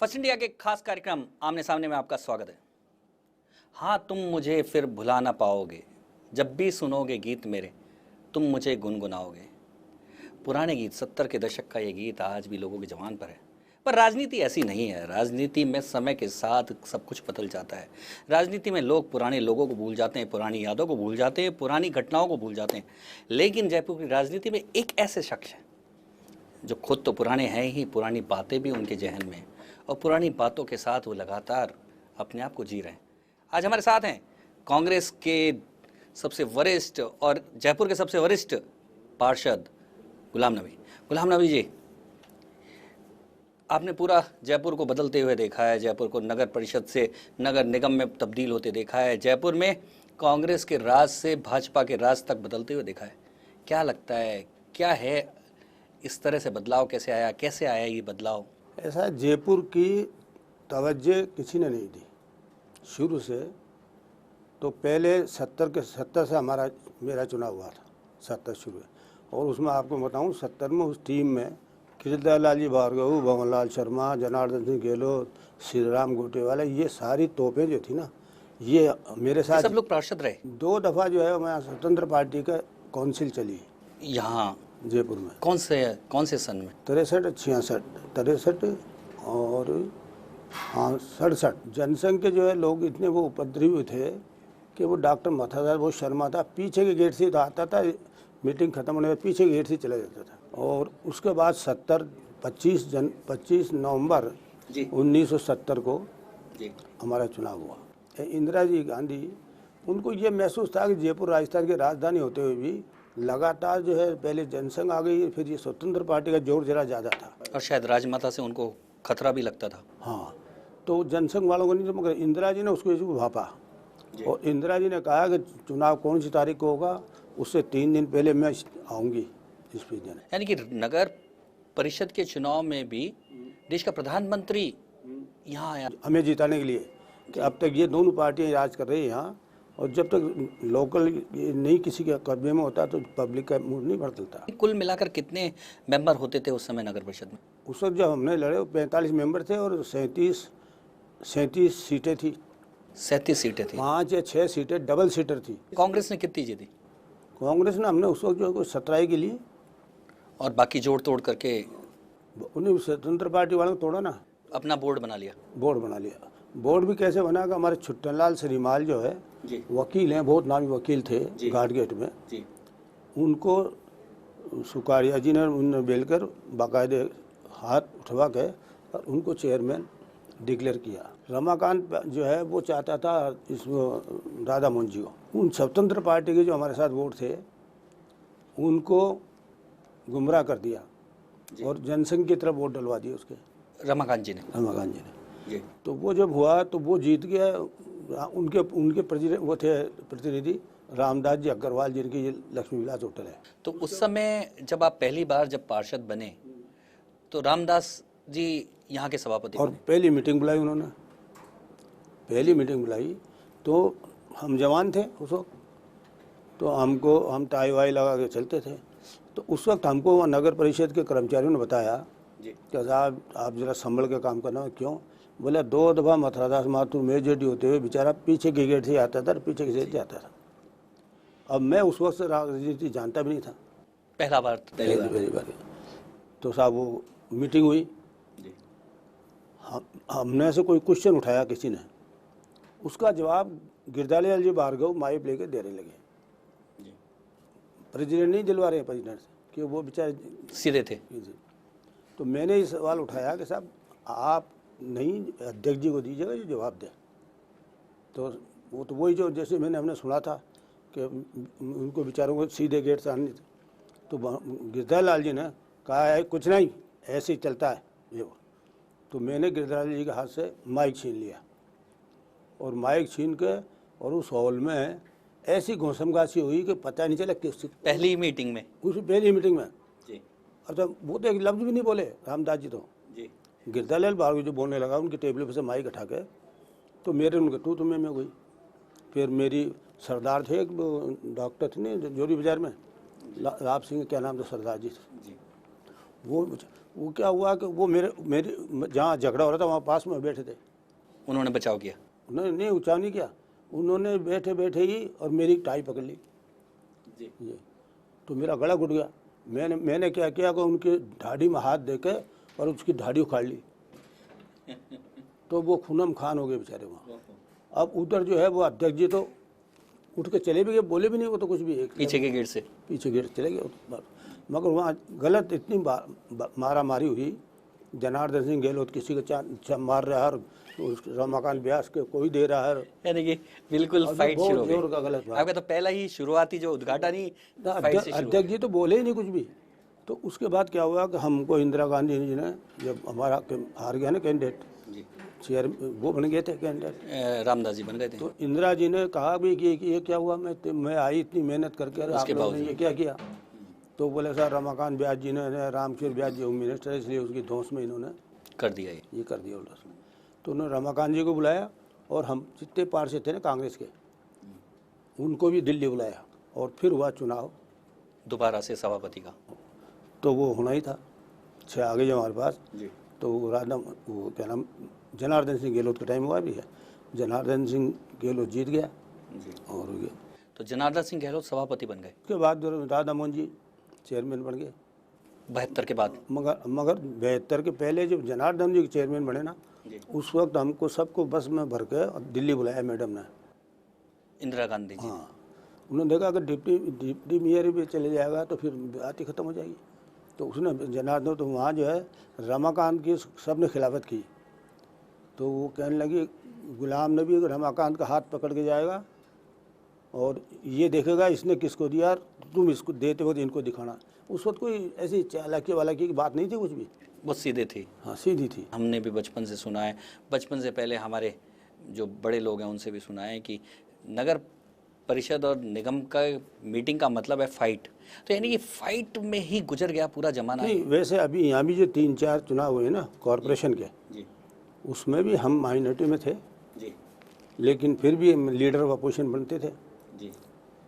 First India के खास कार्यक्रम आमने सामने में आपका स्वागत है। हाँ, तुम मुझे फिर भुला ना पाओगे, जब भी सुनोगे गीत मेरे तुम मुझे गुनगुनाओगे। पुराने गीत, 70 के दशक का ये गीत आज भी लोगों की जबान पर है। पर राजनीति ऐसी नहीं है। राजनीति में समय के साथ सब कुछ बदल जाता है। राजनीति में लोग पुराने लोगों को भूल जाते हैं, पुरानी यादों को भूल जाते हैं, पुरानी घटनाओं को भूल जाते हैं। लेकिन जयपुर की राजनीति में एक ऐसे शख्स हैं जो खुद तो पुराने हैं ही, पुरानी बातें भी उनके जहन में हैं और पुरानी बातों के साथ वो लगातार अपने आप को जी रहे हैं। आज हमारे साथ हैं कांग्रेस के सबसे वरिष्ठ और जयपुर के सबसे वरिष्ठ पार्षद गुलाम नबी। गुलाम नबी जी, आपने पूरा जयपुर को बदलते हुए देखा है, जयपुर को नगर परिषद से नगर निगम में तब्दील होते देखा है, जयपुर में कांग्रेस के राज से भाजपा के राज तक बदलते हुए देखा है। क्या लगता है, क्या है इस तरह से बदलाव, कैसे आया ये बदलाव? ऐसा जयपुर की तवज्जो किसी ने नहीं दी शुरू से। तो पहले 70 से मेरा चुनाव हुआ था, 70 शुरू है। और उसमें आपको बताऊं, 70 में उस टीम में कीर्तिलाल जी भार्गव, भवनलाल शर्मा, जनार्दन सिंह गहलोत, श्री राम गोटेवाला, ये सारी तोपें जो थी ना, ये मेरे साथ सब लोग पार्षद रहे। 2 दफ़ा जो है मैं स्वतंत्र पार्टी का काउंसिल चली यहाँ जयपुर में। कौन से सन में? 63 और हाँ 67। जनसंघ के जो है लोग इतने वो उपद्रवी थे कि वो डॉक्टर मथादार वो शर्मा था, पीछे के गेट से आता था, मीटिंग खत्म होने के पीछे के गेट से चला जाता था। और उसके बाद 25 नवंबर 1970 को हमारा चुनाव हुआ। इंदिरा जी गांधी, उनको ये महसूस था कि जयपुर राजस्थान की राजधानी होते हुए भी लगातार जो है पहले जनसंघ आ गई, फिर ये स्वतंत्र पार्टी का जोर जरा ज़्यादा था और शायद राजमाता से उनको खतरा भी लगता था। हाँ, तो जनसंघ वालों को नहीं, मगर इंदिरा जी ने उसको भापा और इंदिरा जी ने कहा कि चुनाव कौन सी तारीख को होगा, उससे 3 दिन पहले मैं आऊँगी स्पीच देने। यानी कि नगर परिषद के चुनाव में भी देश का प्रधानमंत्री यहाँ आया हमें जिताने के लिए, कि अब तक ये दोनों पार्टियाँ राज कर रही हैं यहाँ, और जब तक लोकल नहीं किसी के कब्जे में होता तो पब्लिक का मूड नहीं बदलता। कुल मिलाकर कितने मेंबर होते थे उस समय नगर परिषद में? उस वक्त जब हमने लड़े 45 मेंबर थे और 37 सीटें थी। 37 सीटें थी। 5 या 6 सीटें डबल सीटर थी। कांग्रेस ने कितनी जीती? कांग्रेस ने, हमने उस वक्त जो 17 के लिए, और बाकी जोड़ तोड़ करके उन्हें स्वतंत्र पार्टी वालों ने तोड़ा ना, अपना बोर्ड बना लिया। बोर्ड भी कैसे बना कि हमारे छुट्टनलाल श्रीमाल जो है वकील हैं, बहुत नामी वकील थे घाटगेट में, उनको सुकारिया जी ने उन्हें बेलकर बाकायदे हाथ उठवा के और उनको चेयरमैन डिक्लेयर किया। रमाकांत जो है वो चाहता था इसको राधा मोहन जी को। उन स्वतंत्र पार्टी के जो हमारे साथ वोट थे उनको गुमराह कर दिया और जनसंघ की तरफ वोट डलवा दिए उसके, रमाकांत जी ने। तो वो जब हुआ तो वो जीत गया। उनके वो थे प्रतिनिधि रामदास जी अग्रवाल, जिनकी ये लक्ष्मी विलास होटल है। तो उस समय जब आप पहली बार जब पार्षद बने तो रामदास जी यहाँ के सभापति और पहली मीटिंग बुलाई उन्होंने, तो हम जवान थे उस वक्त, तो हम टाई वाई लगा के चलते थे। तो उस वक्त हमको वहाँ नगर परिषद के कर्मचारियों ने बताया कि साहब आप जरा संभल के काम करना। क्यों? बोले 2 दफ़ा मथुरादास माथुर मेजोरिटी होते हुए बेचारा पीछे के गेट से आता था और पीछे के गेट से आता था। अब मैं उस वक्त से राजनीति जानता भी नहीं था, पहली बार। तो साहब वो मीटिंग हुई, हमने से कोई क्वेश्चन उठाया किसी ने, उसका जवाब गिरधारीलाल जी भार्गव माइक लेके देने लगे। प्रेसिडेंट नहीं दिलवा रहे प्रेसिडेंट से, कि वो बेचारे सीधे थे। तो मैंने ये सवाल उठाया कि साहब आप नहीं अध्यक्ष जी को दीजिएगा जो जवाब दे। तो वो तो वही जो जैसे हमने सुना था कि उनको बेचारों को सीधे गेट से आने। तो गिरधारीलाल जी ने कहा है कुछ नहीं, ऐसे ही चलता है ये वो। तो मैंने गिरधारीलाल जी के हाथ से माइक छीन लिया और माइक छीन के और उस हॉल में ऐसी घोषणागासी हुई कि पता नहीं चला किस पहली मीटिंग में अब तो वो तो एक लफ्ज़ भी नहीं बोले रामदास जी। तो गिरधारीलाल भार्गव जो बोलने लगा, उनकी टेबल पर से माइक उठा के तो मेरे उनके तू तुम्हें में हुई। फिर मेरी सरदार थे, एक डॉक्टर थे नहीं जोरी बाजार में, लाभ सिंह क्या नाम था सरदार जी, वो क्या हुआ कि वो मेरे जहाँ झगड़ा हो रहा था वहाँ पास में बैठे थे। उन्होंने बचाव किया? उन्होंने नहीं बचाव नहीं किया, उन्होंने बैठे बैठे ही और मेरी टाई पकड़ ली जी। ये, तो मेरा गला घुट गया। मैंने क्या किया कि उनकी ढाड़ी में हाथ देके और उसकी ढाड़ी उखाड़ ली, तो वो खूनम खान हो गए बेचारे वहाँ। अब उधर जो है वो अध्यक्ष जी तो उठ के चले भी गए, बोले भी नहीं, वो तो कुछ भी एक पीछे के गेट से पीछे गेट चले गए। मगर वहाँ गलत इतनी मारा मारी हुई, जनार्दन सिंह गहलोत किसी को मार रहा है, रमाकांत व्यास के कोई दे रहा है, यानी कि बिल्कुल फाइट शुरू हो जोर गई। का गलत आपका तो पहला ही शुरुआती जो उद्घाटन ही फाइट से शुरू अध्यक्ष जी तो बोले ही नहीं कुछ भी। तो उसके बाद क्या हुआ कि हमको इंदिरा गांधी जी ने, जब हमारा हार गया ना कैंडिडेट, जी, चेयर वो बन गए थे कैंडिडेट, रामदास जी बन गए थे। तो इंदिरा जी ने कहा भी कि ये क्या हुआ, मैं आई इतनी मेहनत करके, और आप लोगों ने ये क्या किया। तो बोले सर रमाकांत व्यास जी ने, रामचंद्र व्यास जी मिनिस्टर है, इसलिए उसकी धौंस में इन्होंने कर दिया ये कर दिया उल्टा। तो उन्होंने रमाकांत जी को बुलाया और हम जितने पार्षद थे ना कांग्रेस के, उनको भी दिल्ली बुलाया, और फिर हुआ चुनाव दोबारा से सभापति का। तो वो होना ही था, 6 आ गई हमारे पास। जी। तो वो क्या नाम, जनार्दन सिंह गहलोत का टाइम हुआ भी है, जनार्दन सिंह गहलोत जीत गया जी। और हो गया। तो जनार्दन सिंह गहलोत सभापति बन गए उसके बाद राधा मोहन जी चेयरमैन बन गए 72 के बाद। मगर 72 के पहले जब जनार्दन जी के चेयरमैन बने ना, उस वक्त हमको सबको बस में भर के दिल्ली बुलाया मैडम ने, इंदिरा गांधी जी। हाँ, उन्होंने देखा कि डिप्टी मेयर भी चले जाएगा तो फिर बात ही खत्म हो जाएगी। तो उसने जनार्दन, तो वहाँ जो है रमाकांत की सब ने खिलाफत की। तो वो कहने लगी गुलाम नबी रमाकांत का हाथ पकड़ के जाएगा और ये देखेगा इसने किसको दिया, तुम इसको देते हो तो इनको दिखाना। उस वक्त कोई ऐसी चालाकी वालाकी की बात नहीं थी कुछ भी, बहुत सीधे थे। हाँ सीधी थी। हमने भी बचपन से सुना है, बचपन से पहले हमारे जो बड़े लोग हैं उनसे भी सुना है कि नगर परिषद और निगम का मीटिंग का मतलब है फाइट। तो यानी कि फाइट में ही गुजर गया पूरा जमाना। नहीं, वैसे अभी यहाँ भी जो 3-4 चुनाव हुए ना कॉरपोरेशन के, जी उसमें भी हम माइनॉरिटी में थे, जी लेकिन फिर भी लीडर ऑफ अपोजिशन बनते थे। जी।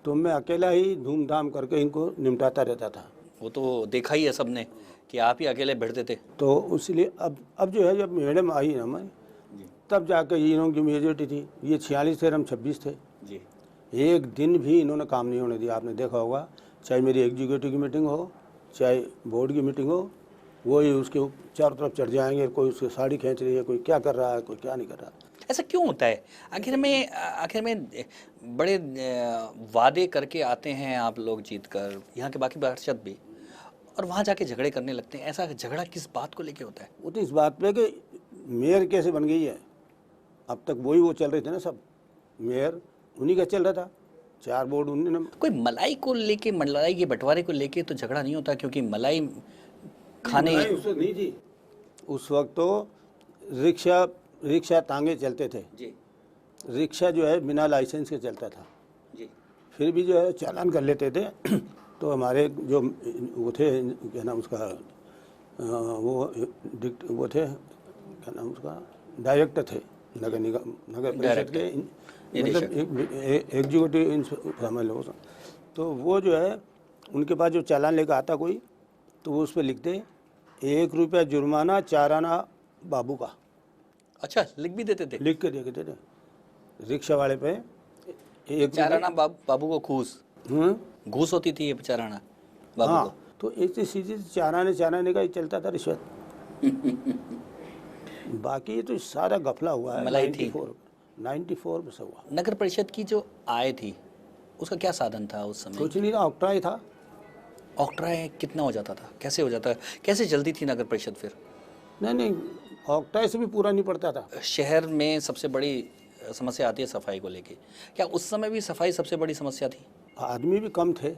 तो मैं अकेला ही धूमधाम करके इनको निपटाता रहता था। वो तो देखा ही है सबने कि आप ही अकेले भिड़ते थे। तो इसलिए अब जो है, जब मैडम आई ना मैं, तब जाकर इन्हों की मेजोरिटी थी। ये 46 थे, हम 26 थे जी। एक दिन भी इन्होंने काम नहीं होने दिया। आपने देखा होगा, चाहे मेरी एग्जीक्यूटिव की मीटिंग हो, चाहे बोर्ड की मीटिंग हो, वो ही उसके चारों तरफ चढ़ जाएंगे, कोई उसकी साड़ी खींच रही है, कोई क्या कर रहा है, कोई क्या नहीं कर रहा। ऐसा क्यों होता है? आखिर में बड़े वादे करके आते हैं आप लोग जीत कर, यहाँ के बाकी पार्षद भी, और वहाँ जाके झगड़े करने लगते हैं। ऐसा झगड़ा किस बात को लेके होता है? वो तो इस बात पे कि मेयर कैसे बन गई है। अब तक वही वो चल रहे थे ना, सब मेयर उन्हीं का चल रहा था, 4 बोर्ड उन्हीं ने। कोई मलाई को लेके, मलाई के बंटवारे को लेके तो झगड़ा नहीं होता, क्योंकि मलाई खाने उस वक्त नहीं थी। उस वक्त तो रिक्शा तांगे चलते थे जी। रिक्शा जो है बिना लाइसेंस के चलता था जी। फिर भी जो है चालान कर लेते थे। तो हमारे जो वो थे, क्या नाम उसका, वो थे, क्या नाम उसका, डायरेक्टर थे नगर निगम, नगर परिषद के, मतलब एग्जीक्यूटिव समझ लो। तो वो जो है उनके पास जो चालान लेकर आता कोई, तो वो उस पर लिखते 1 रुपया जुर्माना, 4 आना बाबू का। अच्छा, लिख भी देते थे? लिख के देते थे रिक्शा वाले पे 1 चाराना बाबू को घूस घूस होती थी ये चाराना बाबू हाँ, को। तो ऐसी सीधी चाराने का ही चलता था रिश्वत। बाकी ये तो सारा गफला हुआ है। मलाई थी। 94 में से हुआ। नगर परिषद की जो आय थी उसका क्या साधन था उस समय? कुछ नहीं था, ऑक्ट्राई था। ऑक्ट्राई कितना हो जाता था, कैसे हो जाता है, कैसे जल्दी थी नगर परिषद फिर? नहीं, ऑक्ट्राई से भी पूरा नहीं पड़ता था। शहर में सबसे बड़ी समस्या आती है सफाई को लेके। क्या उस समय भी सफाई सबसे बड़ी समस्या थी? आदमी भी कम थे,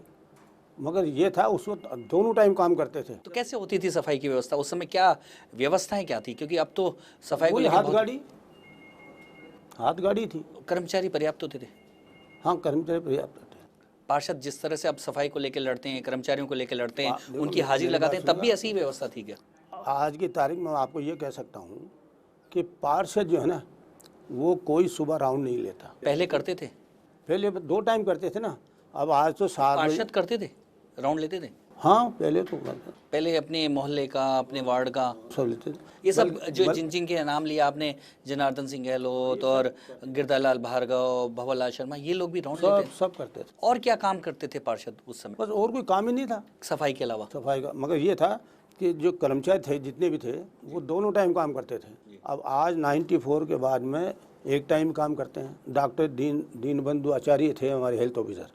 मगर ये था उस वक्त दोनों टाइम काम करते थे। तो कैसे होती थी सफाई की व्यवस्था उस समय? क्या व्यवस्थाएं क्या थी? क्योंकि अब तो सफाई को वही लेके हाथ गाड़ी थी। कर्मचारी पर्याप्त होते थे? हाँ, कर्मचारी पर्याप्त थे। पार्षद जिस तरह से अब सफाई को लेकर लड़ते हैं, कर्मचारियों को लेकर लड़ते हैं, उनकी हाजिरी लगाते हैं, तब भी ऐसी व्यवस्था थी क्या? आज की तारीख में आपको ये कह सकता हूँ कि पार्षद जो है ना, वो कोई सुबह राउंड नहीं लेता। पहले करते थे? पहले 2 टाइम करते थे ना, अब आज तो 7 बजे। पार्षद करते थे, राउंड लेते थे? हाँ पहले तो हुआ था, पहले अपने मोहल्ले का, अपने वार्ड का, सब लेते थे। ये सब जो जिन के नाम लिया आपने, जनार्दन सिंह गहलोत और गिरधारीलाल भार्गव, भंवरलाल शर्मा, ये लोग भी राउंड लेते सब सब करते थे। और क्या काम करते थे पार्षद उस समय बस और कोई काम ही नहीं था सफाई के अलावा? सफाई का, मगर ये था कि जो कर्मचारी थे जितने भी थे वो दोनों टाइम काम करते थे। अब आज 94 के बाद में एक टाइम काम करते हैं। डॉक्टर दीनबंधु आचार्य थे हमारे हेल्थ ऑफिसर,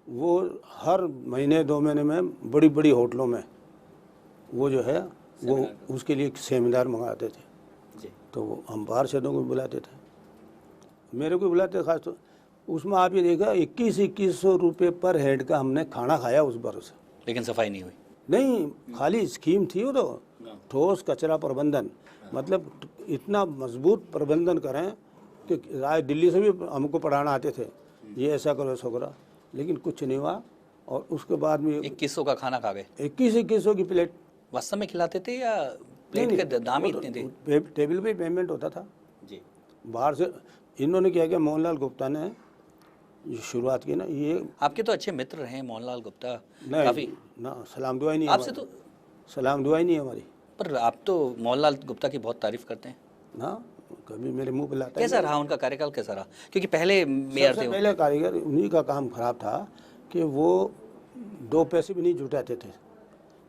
वो हर महीने 2 महीने में बड़ी बड़ी होटलों में वो जो है वो उसके लिए सेमिनार मंगाते थे। तो वो हम पार्षदों को बुलाते थे, मेरे को बुलाते थे खास। तो उसमें आप ये देखा 2100 रुपये पर हेड का हमने खाना खाया उस बरस। लेकिन सफाई नहीं हुई? नहीं, खाली स्कीम थी वो तो, ठोस कचरा प्रबंधन, मतलब इतना मजबूत प्रबंधन करें कि राय दिल्ली से भी हमको पढ़ाना आते थे, ये ऐसा करो ऐसा करो, लेकिन कुछ नहीं हुआ। और उसके बाद में 2100 का खाना खा गए? 2100 की प्लेट वास्तव में खिलाते थे या प्लेट के दाम ही इतने थे? टेबल पे पेमेंट होता था जी। बाहर से। इन्होंने क्या किया, मोहनलाल गुप्ता ने ये शुरुआत की ना, ये आपके तो अच्छे मित्र रहे मोहनलाल गुप्ता नहीं काफी। ना, सलाम दुआई नहीं आपसे तो सलाम दुआई नहीं है हमारी पर आप तो मोहनलाल गुप्ता की बहुत तारीफ करते हैं ना, कभी मेरे मुंह पे लाता कैसा रहा उनका कार्यकाल? कैसा रहा? क्योंकि पहले मेयर थे वो। पहले कारीगर उन्हीं का काम खराब था कि वो 2 पैसे भी नहीं जुटाते थे।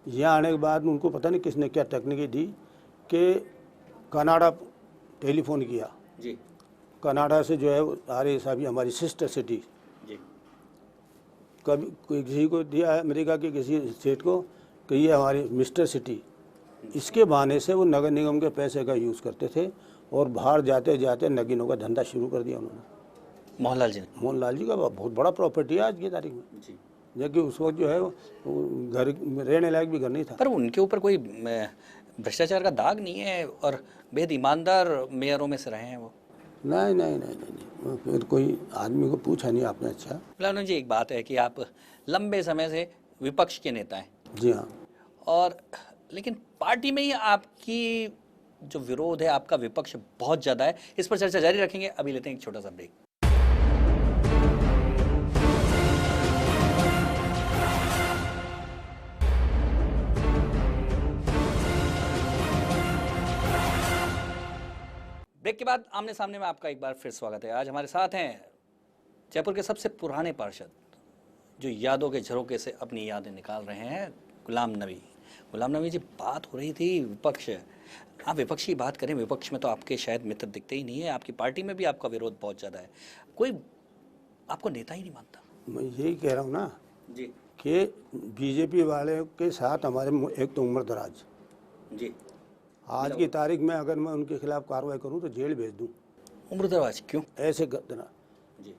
यहाँ आने के बाद उनको पता नहीं किसने क्या टेक्निक दी कि कनाडा टेलीफोन किया जी कनाडा से, जो है आर्य साहब हमारी सिस्टर सिटी, जी कभी कोई किसी को दिया है अमेरिका के किसी स्टेट को कि ये हमारी मिस्टर सिटी। इसके बहाने से वो नगर निगम के पैसे का यूज़ करते थे और बाहर जाते जाते नगीनों का धंधा शुरू कर दिया उन्होंने। मोहनलाल जी ने? मोहनलाल जी का बहुत बड़ा प्रॉपर्टी है आज की तारीख में, जी। जबकि उस वक्त जो है वो घर रहने लायक भी घर नहीं था। पर उनके ऊपर कोई भ्रष्टाचार का दाग नहीं है और बेहद ईमानदार मेयरों में से रहे हैं वो? नहीं नहीं नहीं नहीं, नहीं। फिर कोई आदमी को पूछा नहीं आपने। अच्छा लालू जी, एक बात है कि आप लंबे समय से विपक्ष के नेता हैं। जी हाँ। और लेकिन पार्टी में ही आपकी जो विरोध है, आपका विपक्ष बहुत ज़्यादा है। इस पर चर्चा जारी रखेंगे, अभी लेते हैं एक छोटा सा ब्रेक। ब्रेक के बाद आमने सामने में आपका एक बार फिर स्वागत है। आज हमारे साथ हैं जयपुर के सबसे पुराने पार्षद, जो यादों के झरोके से अपनी यादें निकाल रहे हैं, गुलाम नबी। गुलाम नबी जी, बात हो रही थी विपक्ष, आप विपक्ष की बात करें, विपक्ष में तो आपके शायद मित्र दिखते ही नहीं है, आपकी पार्टी में भी आपका विरोध बहुत ज़्यादा है, कोई आपको नेता ही नहीं मानता। मैं यही कह रहा हूँ ना जी कि बीजेपी वाले के साथ हमारे एक तो उम्र दराज, जी। आज की तारीख में अगर मैं उनके खिलाफ कार्रवाई करूं तो जेल भेज दूं। उम्र दराज क्यों? ऐसे गद्दार जी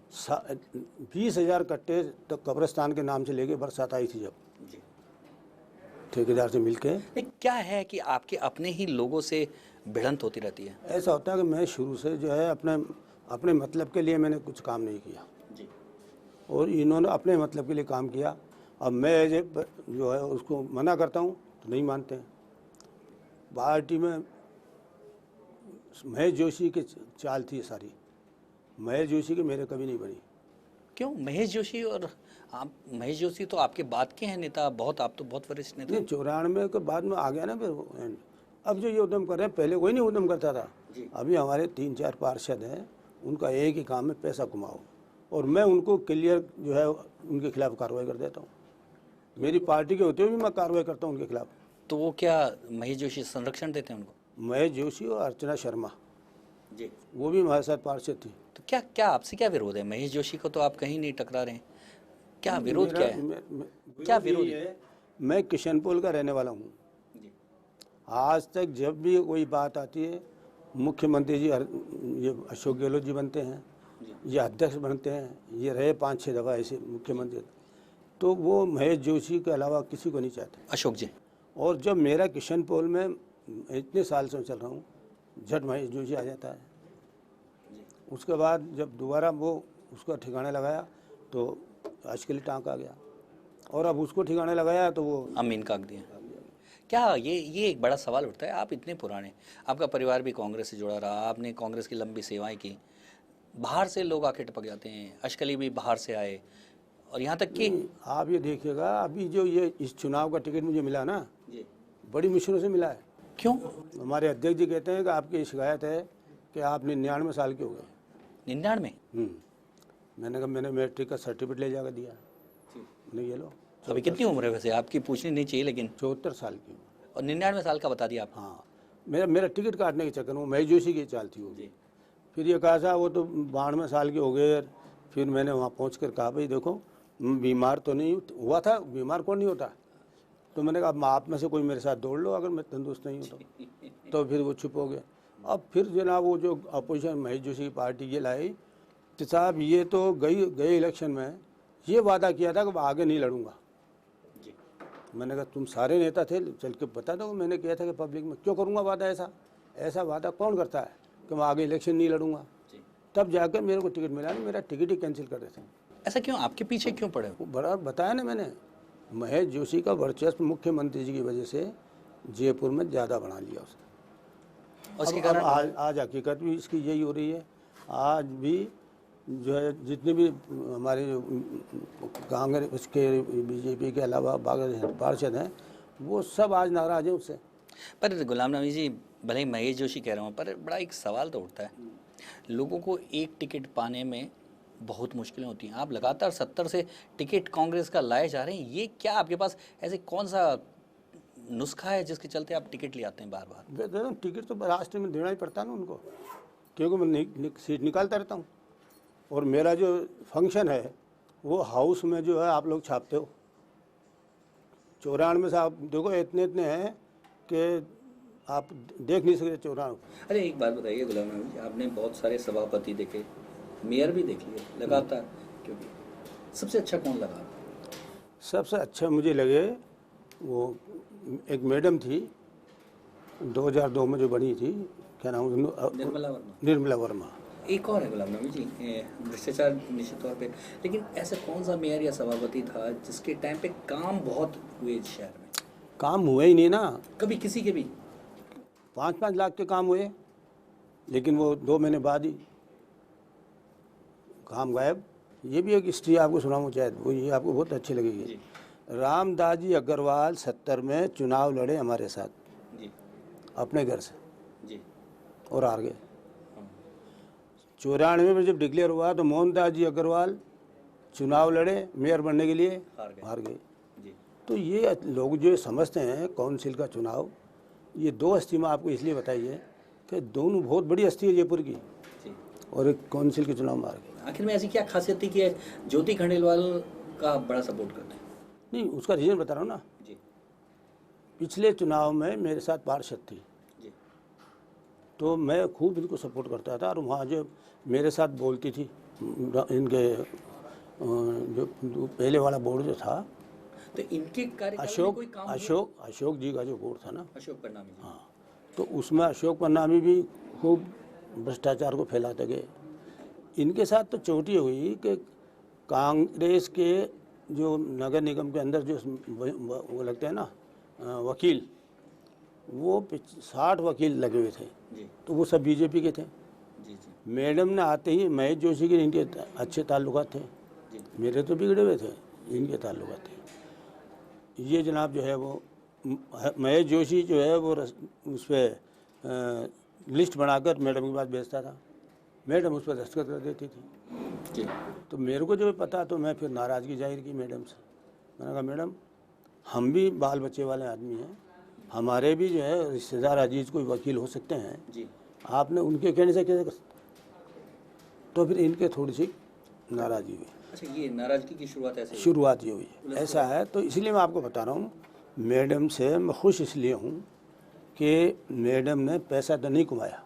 20,000 कट्टे तो कब्रिस्तान के नाम से लेके बरसात आई थी जब जी। ठेकेदार से मिलके। क्या है कि आपके अपने ही लोगों से भिड़ंत होती रहती है? ऐसा होता है कि मैं शुरू से जो है अपने मतलब के लिए मैंने कुछ काम नहीं किया जी। और इन्होंने अपने मतलब के लिए काम किया। अब मैं जो है उसको मना करता हूँ तो नहीं मानते हैं। पार्टी में महेश जोशी की चाल थी सारी, महेश जोशी की मेरे कभी नहीं बनी। क्यों महेश जोशी? और आप, महेश जोशी तो आपके बाद के हैं नेता, बहुत, आप तो बहुत वरिष्ठ नेता। नहीं, 94 के बाद में आ गया ना फिर वो। अब जो ये उद्यम कर रहे हैं, पहले कोई नहीं उद्यम करता था। अभी हमारे 3-4 पार्षद हैं, उनका एक ही काम है पैसा कमाओ, और मैं उनको क्लियर जो है उनके खिलाफ कार्रवाई कर देता हूँ। मेरी पार्टी के होते हुए भी मैं कार्रवाई करता हूँ उनके खिलाफ। तो वो क्या महेश जोशी संरक्षण देते हैं उनको? महेश जोशी और अर्चना शर्मा जी, वो भी हमारे साथ पार्षद थी। तो क्या क्या आपसे क्या विरोध है? महेश जोशी को तो आप कहीं नहीं टकरा रहे हैं, क्या विरोध क्या है? क्या विरोध है? मैं किशनपुर का रहने वाला हूँ। जी आज तक जब भी कोई बात आती है, मुख्यमंत्री जी ये अशोक गहलोत जी बनते हैं, ये अध्यक्ष बनते हैं, ये रहे 5-6 दफ़ा ऐसे मुख्यमंत्री, तो वो महेश जोशी के अलावा किसी को नहीं चाहते। अशोक जी। और जब मेरा किशनपुर में इतने साल से चल रहा हूँ, झट महेश जोशी आ जाता है। उसके बाद जब दोबारा वो उसका ठिकाने लगाया तो अश्लील टाँक आ गया, और अब उसको ठिकाने लगाया तो वो अमीन काक दिया। क्या ये एक बड़ा सवाल उठता है, आप इतने पुराने, आपका परिवार भी कांग्रेस से जुड़ा रहा, आपने कांग्रेस की लंबी सेवाएं की, बाहर से लोग आके टपक जाते हैं, अशकली भी बाहर से आए, और यहाँ तक कि आप ये देखिएगा, अभी जो ये इस चुनाव का टिकट मुझे मिला ना, जी, बड़ी मुश्किलों से मिला है। क्यों? हमारे अध्यक्ष जी कहते हैं कि आपकी शिकायत है कि आप 99 साल के हो गए। 99? मैंने कहा मैंने मैट्रिक का सर्टिफिकेट ले जाकर दिया, नहीं ये लो। अभी कितनी उम्र है वैसे? आपकी पूछनी नहीं चाहिए लेकिन। 74 साल की हूँ। और 99 साल का बता दिया आप? हाँ, मेरा टिकट काटने के चक्कर में महेश जोशी की चाल थी वो। फिर ये कहा था वो तो 92 साल के हो गए। फिर मैंने वहाँ पहुँच कर कहा भाई देखो, बीमार तो नहीं हुआ था, बीमार कौन नहीं होता। तो मैंने कहा आप में से कोई मेरे साथ दौड़ लो अगर मैं तंदुरुस्त नहीं हूँ तो फिर वो चुप हो गया। अब फिर जनाब वो जो अपोजिशन महेश जोशी की पार्टी ये लाई कि साहब ये तो गए इलेक्शन में ये वादा किया था कि आगे नहीं लड़ूंगा। मैंने कहा तुम सारे नेता थे, चल के बता दो मैंने किया था कि पब्लिक में क्यों करूँगा वादा, ऐसा वादा कौन करता है कि मैं आगे इलेक्शन नहीं लड़ूंगा। तब जाकर मेरे को टिकट मिला नहीं, मेरा टिकट ही कैंसिल कर देते। ऐसा क्यों? आपके पीछे क्यों पड़े? वो बड़ा बताया ना मैंने, महेश जोशी का वर्चस्व मुख्यमंत्री जी की वजह से जयपुर में ज़्यादा बना लिया उसने। उसके कारण आज हकीकत भी इसकी यही हो रही है। आज भी जो है जितने भी हमारे कांग्रेस के बीजेपी के अलावा बाकी पार्षद हैं वो सब आज नाराज हैं उससे। पर गुलाम नबी जी, भले ही महेश जोशी कह रहा हूँ, पर बड़ा एक सवाल तो उठता है, लोगों को एक टिकट पाने में बहुत मुश्किलें होती हैं। आप लगातार 70 से टिकट कांग्रेस का लाए जा रहे हैं, ये क्या आपके पास ऐसे कौन सा नुस्खा है जिसके चलते आप टिकट ले आते हैं बार बार? टिकट तो राष्ट्र में देना ही पड़ता है ना उनको, क्योंकि मैं सीट निकालता रहता हूँ। और मेरा जो फंक्शन है वो हाउस में जो है आप लोग छापते हो 94 से, आप देखो इतने हैं कि आप देख नहीं सकते 94। अरे एक बात बताइए गुलाम नबी जी, आपने बहुत सारे सभापति देखे, मेयर भी देख लिए लगातार, क्योंकि सबसे अच्छा कौन लगा? सबसे अच्छा मुझे लगे वो एक मैडम थी 2002 में जो बनी थी, क्या नाम? निर्मला वर्मा। एक और है गुलाम नबी जी, भ्रष्टाचार निश्चित तौर पे, लेकिन ऐसा कौन सा मेयर या सभापति था जिसके टाइम पे काम बहुत हुए इस शहर में? काम हुए ही नहीं ना कभी किसी के भी। 5-5 लाख के काम हुए, लेकिन वो 2 महीने बाद ही काम गायब। ये भी एक हिस्ट्री आपको सुनाऊँ चाहे वो, ये आपको बहुत अच्छी लगेगी। रामदास जी अग्रवाल 70 में चुनाव लड़े हमारे साथ जी, अपने घर से जी, और हार गए। 94 में जब डिक्लेयर हुआ तो मोहनदास जी अग्रवाल चुनाव लड़े मेयर बनने के लिए, हार गए। तो ये लोग जो समझते हैं काउंसिल का चुनाव, ये 2 हस्ती में आपको इसलिए बताइए कि दोनों बहुत बड़ी हस्ती है जयपुर की, और एक काउंसिल के चुनाव में हार गए। आखिर में ऐसी क्या खासियत थी कि ज्योति खंडेलवाल का बड़ा सपोर्ट करते हैं? नहीं, उसका रीज़न बता रहा हूँ ना जी। पिछले चुनाव में मेरे साथ पार्षद थी जी, तो मैं खूब इनको सपोर्ट करता था, और वहाँ जो मेरे साथ बोलती थी इनके जो पहले वाला बोर्ड जो था, तो इनके कार्यकाल में कोई काम अशोक जी का जो बोर्ड था ना, अशोक परनामी जी, हाँ, तो उसमें अशोक परनामी भी खूब भ्रष्टाचार को फैलाते गए। इनके साथ तो चोटी हुई कि कांग्रेस के जो नगर निगम के अंदर जो वो लगते हैं ना वकील, वो 60 वकील लगे हुए थे जी, तो वो सब बीजेपी के थे। जी, जी, मैडम ने आते ही महेश जोशी के इनके अच्छे ताल्लुकात थे, मेरे तो बिगड़े हुए थे, इनके ताल्लुकात थे। ये जनाब जो है वो महेश जोशी जो है वो उस पर लिस्ट बनाकर मैडम के पास भेजता था, मैडम उस पर दस्तखत कर देती थी जी। तो मेरे को जब पता तो मैं फिर नाराज़गी जाहिर की मैडम से। मैंने कहा मैडम हम भी बाल बच्चे वाले आदमी हैं, हमारे भी जो है रिश्तेदार अजीज कोई वकील हो सकते हैं जी, आपने उनके कहने से कैसे कर सकते? तो फिर इनके थोड़ी सी नाराज़गी हुई। अच्छा, ये नाराजगी की शुरुआत ये हुई ऐसा है। तो इसलिए मैं आपको बता रहा हूँ, मैडम से मैं खुश इसलिए हूँ कि मैडम ने पैसा तो नहीं घुमाया,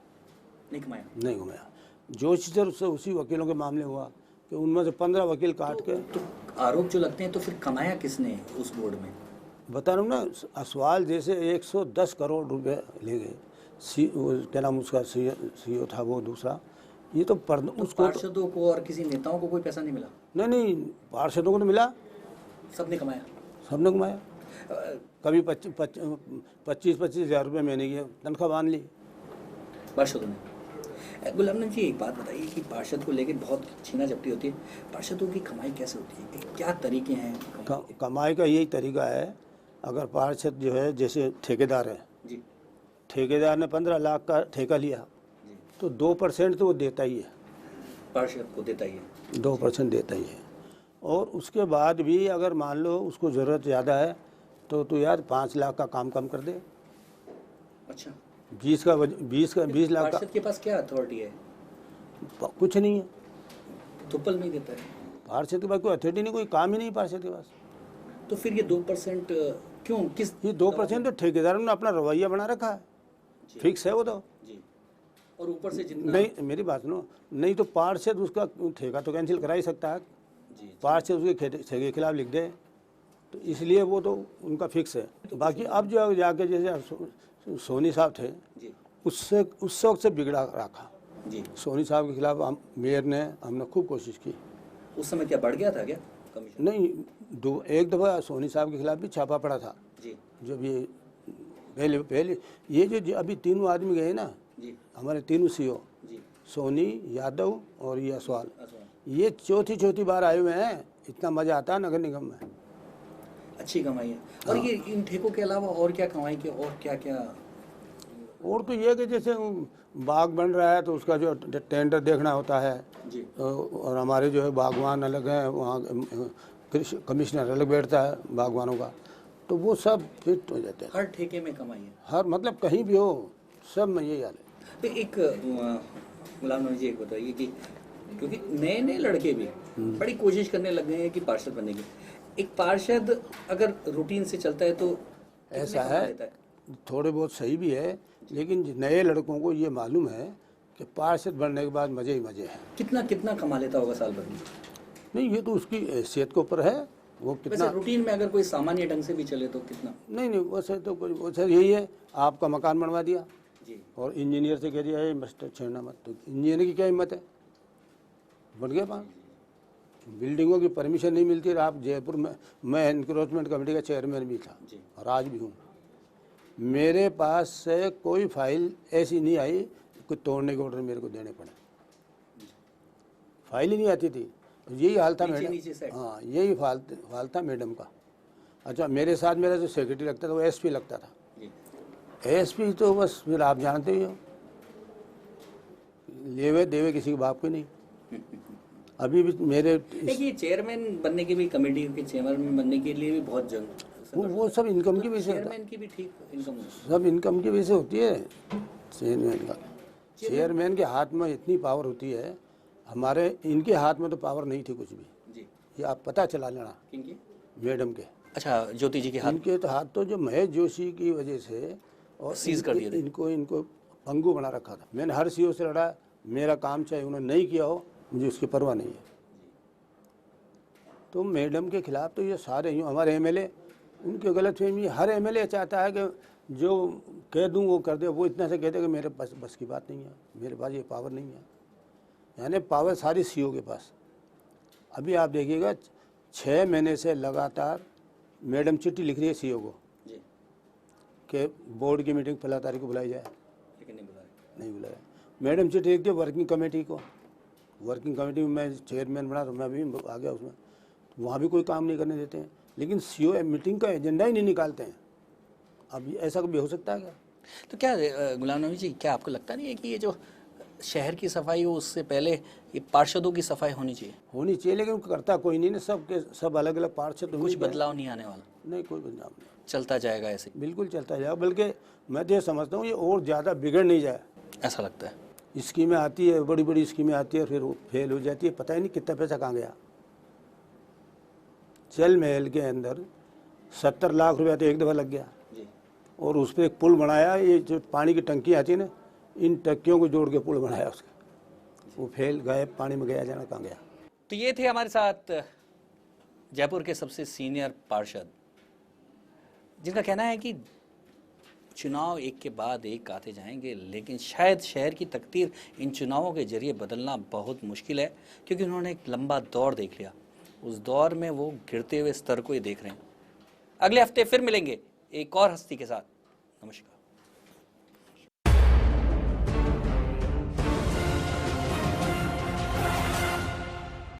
जोशी सर से उसी वकीलों के मामले हुआ कि उनमें से 15 वकील काट के। तो आरोप जो लगते हैं, तो फिर कमाया किसने उस बोर्ड में? बता रहा हूँ ना, असवाल जैसे 110 करोड़ रुपए ले गए। क्या नाम उसका सीओ था वो दूसरा, ये तो उसको पार्षदों को और किसी नेताओं को कोई पैसा नहीं मिला? नहीं, पार्षदों को तो मिला, सबने कमाया, सबने कमाया। कभी 25,000 रुपये महीने की तनख्वाह बांध ली पार्षदों ने। गुलाम नबी जी, एक बात बताइए कि पार्षद को लेकर बहुत छीना झपटी होती है, पार्षदों की कमाई कैसे होती है, क्या तरीके हैं? कमाई का यही तरीका है, अगर पार्षद जो है जैसे ठेकेदार है जी ठेकेदार ने 15 लाख का ठेका लिया जी, तो 2% तो वो देता ही है, पार्षद को देता ही है। 2% देता ही है। और उसके बाद भी अगर मान लो उसको ज़रूरत ज़्यादा है तो यार 5 लाख का काम कम कर दे, अच्छा, 20 लाख का। पार्षद के पास क्या अथॉरिटी है? कुछ नहीं है, थुप्पल में ही देता है। पार्षद के पास कोई अथॉरिटी नहीं, कोई काम ही नहीं पार्षद के पास। तो फिर ये 2% क्यों, किस? ये 2% तो ठेकेदारों ने अपना रवैया बना रखा है, फिक्स है वो तो। जी, और ऊपर से जितना नहीं, मेरी बात सुनो, नहीं तो पार्षद उसका ठेका तो कैंसिल करा ही सकता है, जी, पार्षद उसके ठेके के खिलाफ लिख दे, तो इसलिए वो तो उनका फिक्स है। बाकी अब जो जाके जैसे सोनी साहब थे, जी उससे उस वक्त से बिगड़ा रखा। जी, सोनी साहब के खिलाफ मेयर ने हमने खूब कोशिश की। उस समय क्या बढ़ गया था क्या कमीशन? नहीं, एक दफ़ा सोनी साहब के खिलाफ भी छापा पड़ा था। जी जब ये पहले ये जो अभी तीनों आदमी गए ना, जी हमारे तीनों सीओ, जी, सोनी, यादव और ये असवाल, अच्छा, ये चौथी बार आए हुए हैं। इतना मज़ा आता है नगर निगम में। अच्छी कमाई है। और ये इन ठेकों के अलावा और क्या कमाई के, और क्या क्या? और तो ये कि जैसे बाग बन रहा है तो उसका जो टेंडर देखना होता है, जी, और हमारे जो है बागवान अलग हैं, वहाँ कमिश्नर अलग बैठता है बागवानों का, तो वो सब फिट हो जाते हैं। हर ठेके में कमाई है। हर मतलब कहीं भी हो, सब में यही हाल है। तो एक गुलाम नबी जी, एक बताइए कि क्योंकि नए नए लड़के भी बड़ी कोशिश करने लग गए हैं कि पार्षद बनने की, एक पार्षद अगर रूटीन से चलता है तो कितने ऐसा कमा है, लेता है? थोड़े बहुत सही भी है, लेकिन नए लड़कों को ये मालूम है कि पार्षद बनने के बाद मज़े ही मज़े हैं। कितना कितना कमा लेता होगा साल भर में? नहीं, ये तो उसकी हैसियत के ऊपर है, वो कितना। वैसे रूटीन में अगर कोई सामान्य ढंग से भी चले तो कितना? नहीं, वैसे तो कोई, वैसे यही है, आपका मकान बनवा दिया जी और इंजीनियर से कह दिया है मस्टर छेड़ना मत, तो इंजीनियर की क्या हिम्मत है, बन गया पान। बिल्डिंगों की परमिशन नहीं मिलती। आप जयपुर में, मैं एनक्रोचमेंट कमेटी का चेयरमैन भी था जी, और आज भी हूँ, मेरे पास से कोई फाइल ऐसी नहीं आई कोई तोड़ने के ऑर्डर मेरे को देने पड़े, फाइल ही नहीं आती थी। यही हाल था नीचे मैडम, नीचे से। हाँ यही हाल था मैडम का। अच्छा, मेरे साथ मेरा जो सेक्रेटरी लगता था वो एसपी लगता था। जी, एसपी तो बस फिर आप जानते ही हो, लेवे देवे किसी के बाप को नहीं। अभी भी मेरे देखिए, चेयरमैन बनने की भी, कमेटी के चेयरमैन बनने के लिए भी बहुत जंग, वो सब इनकम की वजह से होता है। चेयरमैन की भी ठीक इनकम है। सब इनकम की वजह से होती है। चेयरमैन के हाथ में इतनी पावर होती है, हमारे इनके हाथ में तो पावर नहीं थी कुछ भी। जी, ये आप पता चला लेना, किनकी? मैडम के। अच्छा, ज्योति जी के हाथ इनके तो हाथ तो जो महेश जोशी की वजह से और सीज कर दिए थे। इनको पंगु बना रखा था। मैंने हर सीओ से लड़ा, मेरा काम चाहे उन्होंने नहीं किया हो, मुझे उसकी परवाह नहीं है। तो मैडम के खिलाफ तो ये सारे यूँ, हमारे एमएलए, उनकी गलतफहमी, हर एमएलए चाहता है कि जो कह दूं वो कर दे। वो इतना से कहते कि मेरे पास बस की बात नहीं है, मेरे पास ये पावर नहीं है। यानी पावर सारी सीओ के पास। अभी आप देखिएगा 6 महीने से लगातार मैडम चिट्ठी लिख रही है सीओ को जी, कि बोर्ड की मीटिंग फला तारीख को बुलाई जाए, लेकिन नहीं बुलाया। नहीं बुलाया। मैडम चिट्ठी लिखती है वर्किंग कमेटी को, वर्किंग कमेटी में मैं चेयरमैन बना तो मैं भी आ गया उसमें, वहाँ भी कोई काम नहीं करने देते हैं। लेकिन सीओ मीटिंग का एजेंडा ही नहीं निकालते हैं। अब ऐसा कभी हो सकता है क्या? तो क्या गुलाम नबी जी, क्या आपको लगता नहीं है कि ये जो शहर की सफाई हो उससे पहले ये पार्षदों की सफाई होनी चाहिए? होनी चाहिए, लेकिन करता कोई नहीं ना, सब अलग अलग पार्षद। कुछ बदलाव नहीं आने वाला? नहीं, कोई बदलाव नहीं, चलता जाएगा ऐसे? बिल्कुल चलता जाएगा। बल्कि मैं तो ये समझता हूँ ये और ज़्यादा बिगड़ नहीं जाए। ऐसा लगता है? स्कीमें आती है, बड़ी बड़ी स्कीमें आती है, फिर वो फेल हो जाती है, पता ही नहीं कितना पैसा कहाँ गया। चल महल के अंदर 70 लाख रुपया तो एक दफ़ा लग गया जी, और उस पर एक पुल बनाया। ये जो पानी की टंकी आती है ना, इन टंकियों को जोड़ के पुल बनाया उसका, वो फेल गए, पानी में गया, जाना कहाँ गया। तो ये थे हमारे साथ जयपुर के सबसे सीनियर पार्षद, जिनका कहना है कि चुनाव एक के बाद एक आते जाएंगे, लेकिन शायद शहर की तकदीर इन चुनावों के जरिए बदलना बहुत मुश्किल है, क्योंकि उन्होंने एक लंबा दौर देख लिया। उस दौर में वो गिरते हुए स्तर को ही देख रहे हैं। अगले हफ्ते फिर मिलेंगे एक और हस्ती के साथ। नमस्कार।